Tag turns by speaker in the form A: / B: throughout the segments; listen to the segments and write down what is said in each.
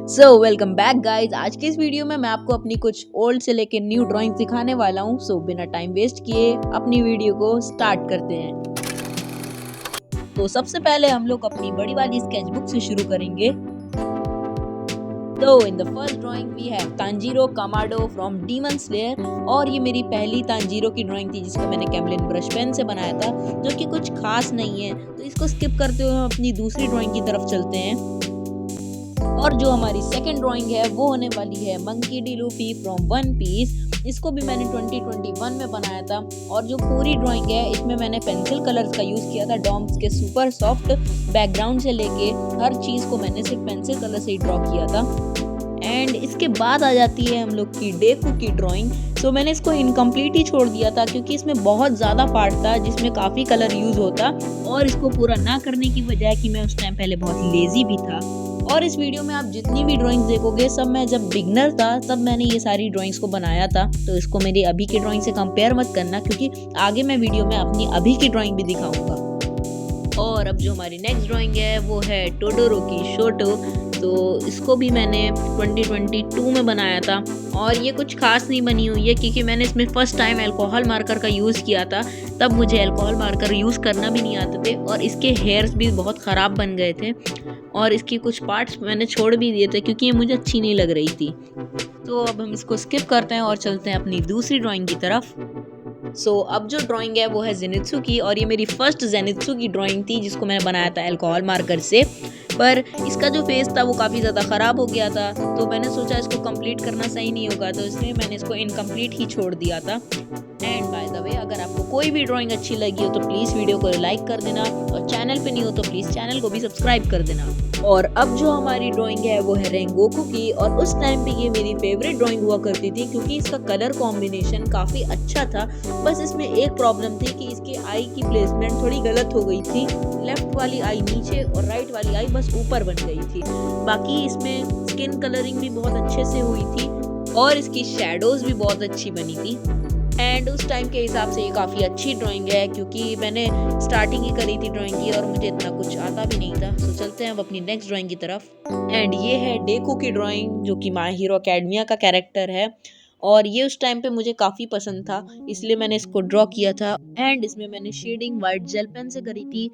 A: So welcome back guys. आज के इस वीडियो में मैं आपको अपनी कुछ ओल्ड से लेके न्यू ड्राइंग दिखाने वाला हूँ। सो बिना टाइम वेस्ट किए अपनी वीडियो को स्टार्ट करते हैं। तो सबसे पहले हम लोग अपनी बड़ी वाली स्केचबुक से शुरू करेंगे। तो in the first drawing we have Tanjiro Kamado from Demon Slayer. और ये मेरी पहली तांजीरो की ड्राइंग थी जिसको मैंने कैमलिन ब्रश पेन से बनाया था, जो कि कुछ खास नहीं है। तो इसको स्किप करते हुए हम अपनी दूसरी ड्राइंग की तरफ चलते हैं। और जो हमारी सेकंड ड्राइंग है वो होने वाली है Monkey D Luffy from One Piece. इसको भी मैंने 2021 में बनाया था। और जो पूरी ड्राइंग है इसमें मैंने पेंसिल कलर्स का यूज़ किया था। डॉम्स के सुपर सॉफ्ट बैकग्राउंड से लेके हर चीज़ को मैंने सिर्फ पेंसिल कलर से ही ड्रॉ किया था। एंड इसके बाद आ जाती है हम लोग की डेकू की ड्राइंग। सो मैंने इसको इनकम्प्लीट ही छोड़ दिया था क्योंकि इसमें बहुत ज़्यादा पार्ट था जिसमें काफ़ी कलर यूज़ होता। और इसको पूरा ना करने की वजह कि मैं उस टाइम पहले बहुत लेज़ी भी था। और इस वीडियो में आप जितनी भी ड्राइंग्स देखोगे सब मैं जब बिगनर था तब मैंने ये सारी ड्राइंग्स को बनाया था। तो इसको मेरी अभी की ड्राइंग से कंपेयर मत करना क्योंकि आगे मैं वीडियो में अपनी अभी की ड्राइंग भी दिखाऊंगा। और अब जो हमारी नेक्स्ट ड्राइंग है वो है टोडोरो की शोटो। तो इसको भी मैंने 2022 में बनाया था। और ये कुछ खास नहीं बनी हुई है क्योंकि मैंने इसमें फर्स्ट टाइम अल्कोहल मार्कर का यूज़ किया था। तब मुझे अल्कोहल मार्कर यूज़ करना भी नहीं आते थे और इसके हेयर्स भी बहुत ख़राब बन गए थे। और इसकी कुछ पार्ट्स मैंने छोड़ भी दिए थे क्योंकि ये मुझे अच्छी नहीं लग रही थी। तो अब हम इसको स्किप करते हैं और चलते हैं अपनी दूसरी ड्राइंग की तरफ। सो अब जो ड्राइंग है वो है जेनित्सु की। और ये मेरी फर्स्ट जेनित्सु की ड्राइंग थी जिसको मैंने बनाया था अल्कोहल मार्कर से। पर इसका जो फेस था वो काफ़ी ज़्यादा ख़राब हो गया था। तो मैंने सोचा इसको कंप्लीट करना सही नहीं होगा, तो इसलिए मैंने इसको इनकम्प्लीट ही छोड़ दिया था। एंड बाय द वे, अगर आपको कोई भी ड्राइंग अच्छी लगी हो तो प्लीज़ वीडियो को लाइक कर देना। और चैनल पे नहीं हो तो प्लीज़ चैनल को भी सब्सक्राइब कर देना। और अब जो हमारी ड्राइंग है वो है रेंगोकू की। और उस टाइम पे ये मेरी फेवरेट ड्राइंग हुआ करती थी क्योंकि इसका कलर कॉम्बिनेशन काफ़ी अच्छा था। बस इसमें एक प्रॉब्लम थी कि इसकी आई की प्लेसमेंट थोड़ी गलत हो गई थी। लेफ्ट वाली आई नीचे और राइट वाली आई बस ऊपर बन गई थी। बाकी इसमें स्किन कलरिंग भी बहुत अच्छे से हुई थी और इसकी शैडोज़ भी बहुत अच्छी बनी थी। एंड उस टाइम के हिसाब से ये काफ़ी अच्छी ड्राइंग है क्योंकि मैंने स्टार्टिंग ही करी थी ड्राइंग की और मुझे इतना कुछ आता भी नहीं था। तो चलते हैं अब अपनी नेक्स्ट ड्राइंग की तरफ। एंड ये है डेकू की ड्राइंग जो कि माय हीरो अकेडमिया का कैरेक्टर है। और ये उस टाइम पे मुझे काफ़ी पसंद था इसलिए मैंने इसको ड्रॉ किया था। एंड इसमें मैंने शेडिंग वाइट जेल पेन से करी थी।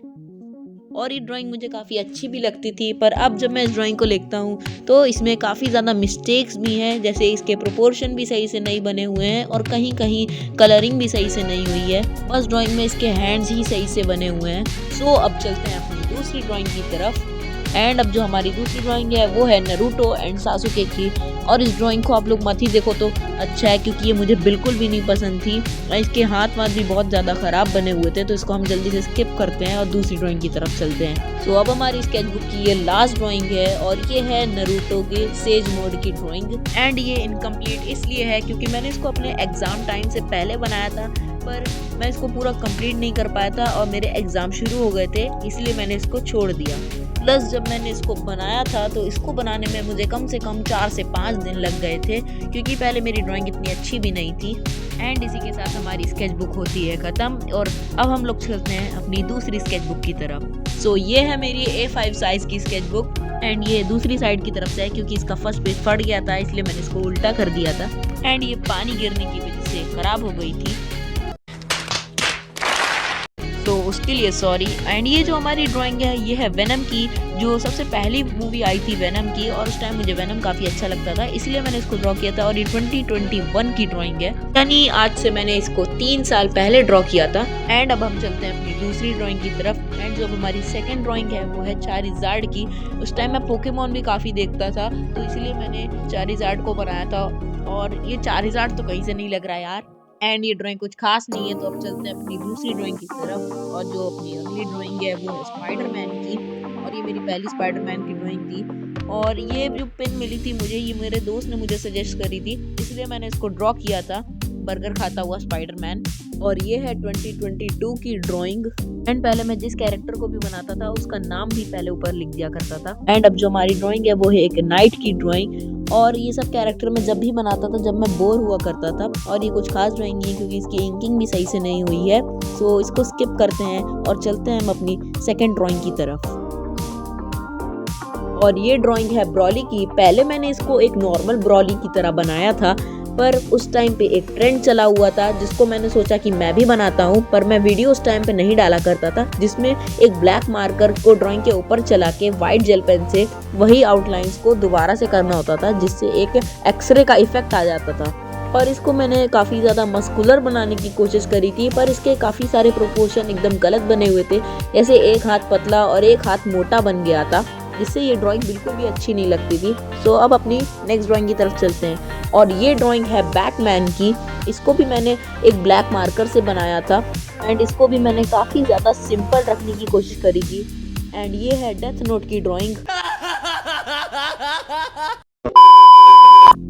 A: और ये ड्राइंग मुझे काफ़ी अच्छी भी लगती थी। पर अब जब मैं इस ड्राइंग को लिखता हूँ तो इसमें काफ़ी ज़्यादा मिस्टेक्स भी हैं, जैसे इसके प्रोपोर्शन भी सही से नहीं बने हुए हैं और कहीं कहीं कलरिंग भी सही से नहीं हुई है। बस ड्राइंग में इसके हैंड्स ही सही से बने हुए हैं। सो अब चलते हैं अपनी दूसरी ड्राइंग की तरफ। एंड अब जो हमारी दूसरी ड्राइंग है वो है नारुतो एंड सासुके की। और इस ड्राइंग को आप लोग मत ही देखो तो अच्छा है क्योंकि ये मुझे बिल्कुल भी नहीं पसंद थी और इसके हाथ वाथ भी बहुत ज़्यादा ख़राब बने हुए थे। तो इसको हम जल्दी से स्किप करते हैं और दूसरी ड्राइंग की तरफ चलते हैं। सो अब हमारी स्केचबुक की ये लास्ट ड्राइंग है और ये है नारुतो के सेज मोड की ड्राइंग। एंड ये इनकम्प्लीट इसलिए है क्योंकि मैंने इसको अपने एग्ज़ाम टाइम से पहले बनाया था पर मैं इसको पूरा कंप्लीट नहीं कर पाया था और मेरे एग्ज़ाम शुरू हो गए थे इसलिए मैंने इसको छोड़ दिया। प्लस जब मैंने इसको बनाया था तो इसको बनाने में मुझे कम से कम 4 से 5 दिन लग गए थे क्योंकि पहले मेरी ड्राइंग इतनी अच्छी भी नहीं थी। एंड इसी के साथ हमारी स्केचबुक होती है ख़त्म। और अब हम लोग चलते हैं अपनी दूसरी स्केचबुक की तरफ। सो ये है मेरी A5 साइज़ की स्केचबुक। एंड ये दूसरी साइड की तरफ से है क्योंकि इसका फर्स्ट पेज फट गया था इसलिए मैंने इसको उल्टा कर दिया था। एंड ये पानी गिरने की वजह से ख़राब हो गई थी तो उसके लिए सॉरी। एंड ये जो हमारी ड्राइंग है ये है वेनम की, जो सबसे पहली मूवी आई थी वेनम की। और उस टाइम मुझे वेनम काफ़ी अच्छा लगता था इसलिए मैंने इसको ड्रॉ किया था। और ये 2021 की ड्राइंग है, यानी आज से मैंने इसको 3 साल पहले ड्रॉ किया था। एंड अब हम चलते हैं अपनी दूसरी ड्राइंग की तरफ। एंड जो हमारी सेकेंड ड्राइंग है वो है चारिज़ार्ड की। उस टाइम मैं पोकेमॉन भी काफ़ी देखता था तो इसलिए मैंने चारिज़ार्ड को बनाया था। और ये चारिज़ार्ड तो कहीं से नहीं लग रहा है यार। एंड ये ड्राइंग कुछ खास नहीं है। तो अब चलते हैं अपनी दूसरी ड्राइंग की तरफ। और जो अपनी अगली ड्राइंग है वो है स्पाइडरमैन की। और ये मेरी पहली स्पाइडरमैन की ड्राइंग थी। और ये जो पेन मिली थी मुझे, ये मेरे दोस्त ने मुझे सजेस्ट करी थी इसलिए मैंने इसको ड्रॉ किया था, बर्गर खाता हुआ स्पाइडरमैन। और ये है 2022 की ड्राइंग। एंड पहले मैं जिस कैरेक्टर को भी बनाता था उसका नाम भी पहले ऊपर लिख दिया करता था। एंड अब जो हमारी ड्राइंग है वो है एक नाइट की ड्राइंग। और ये सब कैरेक्टर मैं जब भी बनाता था जब मैं बोर हुआ करता था। और ये कुछ खास ड्राइंग नहीं है क्योंकि इसकी इंकिंग भी सही से नहीं हुई है। सो इसको स्किप करते हैं और चलते हैं हम अपनी सेकेंड ड्राइंग की तरफ। और ये ड्राइंग है ब्रॉली की। पहले मैंने इसको एक नॉर्मल ब्रॉली की तरह बनाया था, पर उस टाइम पे एक ट्रेंड चला हुआ था जिसको मैंने सोचा कि मैं भी बनाता हूँ, पर मैं वीडियो उस टाइम पे नहीं डाला करता था, जिसमें एक ब्लैक मार्कर को ड्राइंग के ऊपर चला के व्हाइट जेल पेन से वही आउटलाइंस को दोबारा से करना होता था, जिससे एक एक्सरे का इफेक्ट आ जाता था। पर इसको मैंने काफ़ी ज़्यादा मस्कुलर बनाने की कोशिश करी थी, पर इसके काफ़ी सारे प्रोपोर्शन एकदम गलत बने हुए थे। जैसे एक हाथ पतला और एक हाथ मोटा बन गया था, जिससे ये ड्राइंग बिल्कुल भी अच्छी नहीं लगती थी। सो अब अपनी नेक्स्ट ड्राइंग की तरफ चलते हैं। और ये ड्राइंग है बैटमैन की। इसको भी मैंने एक ब्लैक मार्कर से बनाया था एंड इसको भी मैंने काफ़ी ज़्यादा सिंपल रखने की कोशिश करी थी। एंड ये है डेथ नोट की ड्राइंग।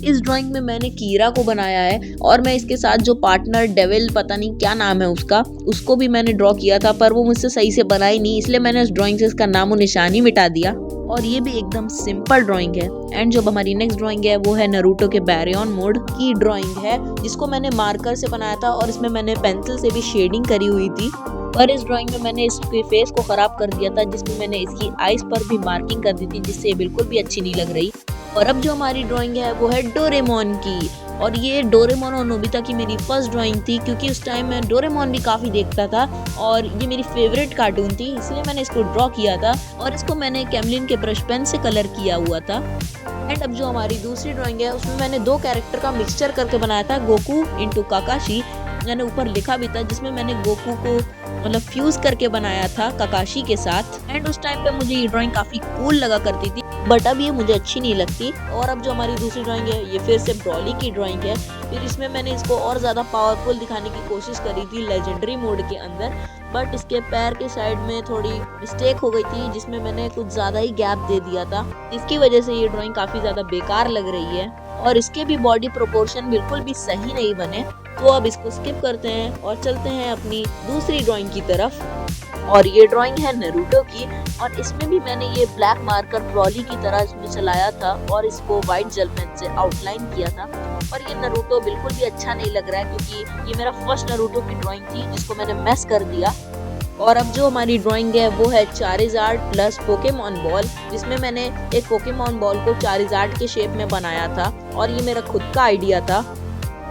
A: इस ड्राइंग में मैंने कीरा को बनाया है और मैं इसके साथ जो पार्टनर डेविल, पता नहीं क्या नाम है उसका, उसको भी मैंने ड्रॉ किया था, पर वो मुझसे सही से बना ही नहीं, इसलिए मैंने इस ड्राइंग से इसका नामो निशान ही मिटा दिया। और ये भी एकदम सिंपल ड्राइंग है। एंड जो हमारी नेक्स्ट ड्राइंग है वो है नारुतो के बैरियन मोड की ड्राइंग है, जिसको मैंने मार्कर से बनाया था और इसमें मैंने पेंसिल से भी शेडिंग करी हुई थी। पर इस ड्राइंग में मैंने इसके फेस को खराब कर दिया था, जिसमें मैंने इसकी आईज पर भी मार्किंग कर दी थी, जिससे ये बिल्कुल भी अच्छी नहीं लग रही। और अब जो हमारी ड्राइंग है वो है डोरेमोन की। और ये डोरेमोन और नोबिता की मेरी फर्स्ट ड्राइंग थी, क्योंकि उस टाइम मैं डोरेमोन भी काफ़ी देखता था और ये मेरी फेवरेट कार्टून थी, इसलिए मैंने इसको ड्रॉ किया था। और इसको मैंने कैमलिन के ब्रश पेन से कलर किया हुआ था। एंड अब जो हमारी दूसरी ड्राइंग है उसमें मैंने दो कैरेक्टर का मिक्सचर करके बनाया था, गोकू इंटू काकाशी। मैंने ऊपर लिखा भी था, जिसमें मैंने गोकू को मतलब फ्यूज करके बनाया था काकाशी के साथ। एंड उस टाइम पे मुझे ये ड्राइंग काफ़ी कूल लगा करती थी, बट अब ये मुझे अच्छी नहीं लगती। और अब जो हमारी दूसरी ड्राइंग है ये फिर से ब्रॉली की ड्राइंग है। फिर इसमें मैंने इसको और ज़्यादा पावरफुल दिखाने की कोशिश करी थी लेजेंडरी मोड के अंदर, बट इसके पैर के साइड में थोड़ी मिस्टेक हो गई थी, जिसमें मैंने कुछ ज़्यादा ही गैप दे दिया था, इसकी वजह से ये ड्राइंग काफ़ी ज़्यादा बेकार लग रही है। और इसके भी बॉडी प्रोपोर्शन बिल्कुल भी सही नहीं बने। तो अब इसको स्किप करते हैं और चलते हैं अपनी दूसरी ड्राइंग की तरफ। और ये ड्राइंग है नारुतो की, और इसमें भी मैंने ये ब्लैक मार्कर ब्रॉली की तरह इसमें चलाया था और इसको व्हाइट जेल पेन से आउटलाइन किया था। और ये नारुतो बिल्कुल भी अच्छा नहीं लग रहा है, क्योंकि ये मेरा फर्स्ट नारुतो की ड्राइंग थी जिसको मैंने मैस कर दिया। और अब जो हमारी ड्राइंग है वो है चारिज़ार्ड प्लस पोकेमॉन बॉल, जिसमें मैंने एक पोकेमॉन बॉल को चारिज़ार्ड के शेप में बनाया था और ये मेरा खुद का आइडिया था।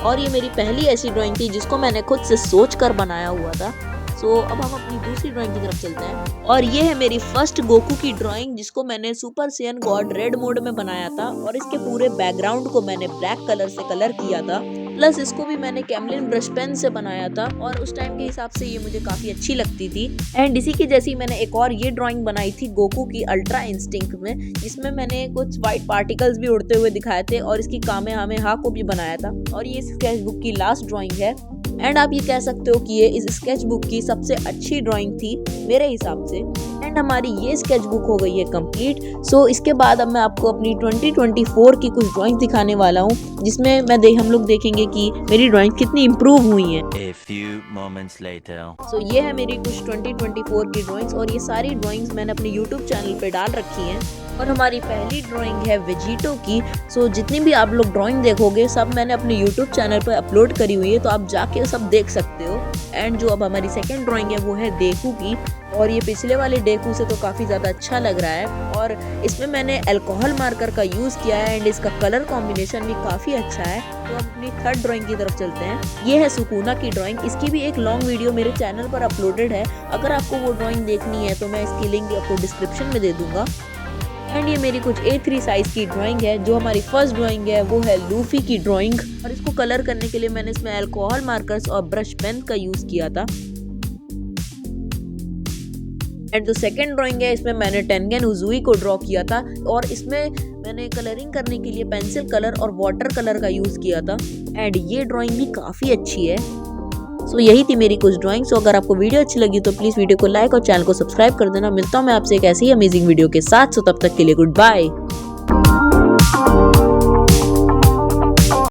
A: और ये मेरी पहली ऐसी ड्राइंग थी जिसको मैंने खुद से सोच कर बनाया हुआ था। सो अब हम अपनी दूसरी ड्राइंग की तरफ चलते हैं। और ये है मेरी फर्स्ट गोकू की ड्राइंग, जिसको मैंने super Saiyan God red mode में बनाया था और इसके पूरे बैकग्राउंड को मैंने ब्लैक कलर से कलर किया था, प्लस इसको भी मैंने कैमलिन ब्रश पेन से बनाया था और उस टाइम के हिसाब से ये मुझे काफ़ी अच्छी लगती थी। एंड इसी की जैसी मैंने एक और ये ड्राइंग बनाई थी गोकू की अल्ट्रा इंस्टिंक्ट में, जिसमें मैंने कुछ व्हाइट पार्टिकल्स भी उड़ते हुए दिखाए थे और इसकी कामेहामेहा को भी बनाया था। और ये स्केचबुक की लास्ट ड्राइंग है। एंड आप ये कह सकते हो कि ये इस स्केचबुक की सबसे अच्छी ड्राइंग थी मेरे हिसाब से। एंड हमारी ये स्केचबुक हो गई है कंप्लीट। सो इसके बाद अब मैं आपको अपनी 2024 की कुछ ड्राइंग दिखाने वाला हूँ, जिसमें हम लोग देखेंगे कि मेरी ड्राइंग कितनी इम्प्रूव हुई हैं। सो ये है मेरी कुछ 2024 की ड्राइंग्स, और ये सारी ड्राइंग्स मैंने अपने YouTube चैनल पे डाल रखी हैं। और हमारी पहली ड्राइंग है वेजिटो की। सो जितनी भी आप लोग ड्राइंग देखोगे सब मैंने अपने YouTube चैनल पर अपलोड करी हुई है, तो आप जाके सब देख सकते हो। एंड जो अब हमारी सेकंड ड्राइंग है वो है डेकू की, और ये पिछले वाले डेकू से तो काफ़ी ज़्यादा अच्छा लग रहा है। और इसमें मैंने अल्कोहल मार्कर का यूज़ किया है एंड इसका कलर कॉम्बिनेशन भी काफ़ी अच्छा है। तो अब अपनी थर्ड ड्राइंग की तरफ चलते हैं। ये है सुकूना की ड्राइंग। इसकी भी एक लॉन्ग वीडियो मेरे चैनल पर अपलोडेड है, अगर आपको वो ड्राइंग देखनी है तो मैं इसकी लिंक आपको डिस्क्रिप्शन में दे दूँगा। एंड ये मेरी कुछ A3 साइज की ड्राइंग है। जो हमारी फर्स्ट ड्राइंग है वो है लूफी की ड्राइंग, और इसको कलर करने के लिए मैंने इसमें अल्कोहल मार्कर्स और ब्रश पेन का यूज़ किया था। एंड जो सेकंड ड्राइंग है इसमें मैंने टेनगेन उजुई को ड्रॉ किया था, और इसमें मैंने कलरिंग करने के लिए पेंसिल कलर और वाटर कलर का यूज़ किया था। एंड ये ड्राइंग भी काफ़ी अच्छी है। सो यही थी मेरी कुछ ड्राइंग। सो अगर आपको वीडियो अच्छी लगी तो प्लीज़ वीडियो को लाइक और चैनल को सब्सक्राइब कर देना। मिलता हूँ मैं आपसे एक ऐसी ही अमेजिंग वीडियो के साथ। सो तब तक के लिए गुड बाय।